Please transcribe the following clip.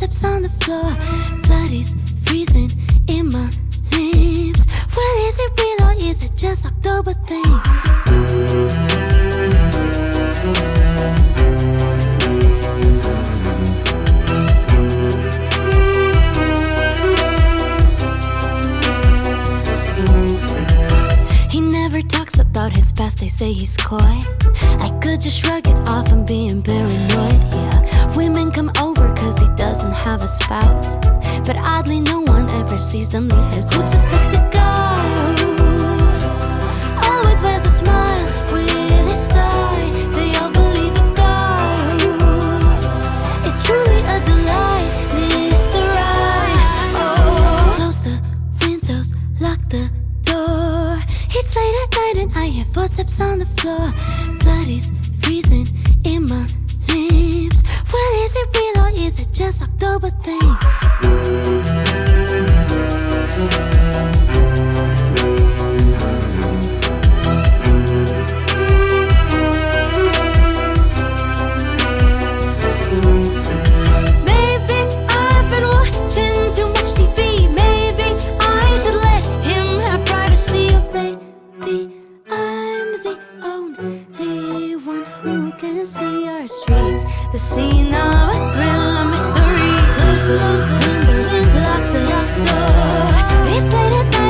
footsteps on the floor. Blood is freezing in my lips. Well, is it real or is it just October things? He never talks about his past, they say he's coy. I could just shrug it off, I'm being paranoid, yeah. Women come over cause he doesn't have a spouse, but oddly no one ever sees them leave his house. Who'd suspect the guy who always wears a smile with his tie? They all believe the guy who is truly a delight, Mr. Right. Oh, close the windows, lock the door. It's late at night and I hear footsteps on the floor. Blood is freezing in my lips. Well, is it real or is it just October things? Maybe I've been watching too much TV. Maybe I should let him have privacy. Maybe I'm the only one who can see our streets, the scene of a thrill, a mystery. Close the windows and lock the door. It's late at night.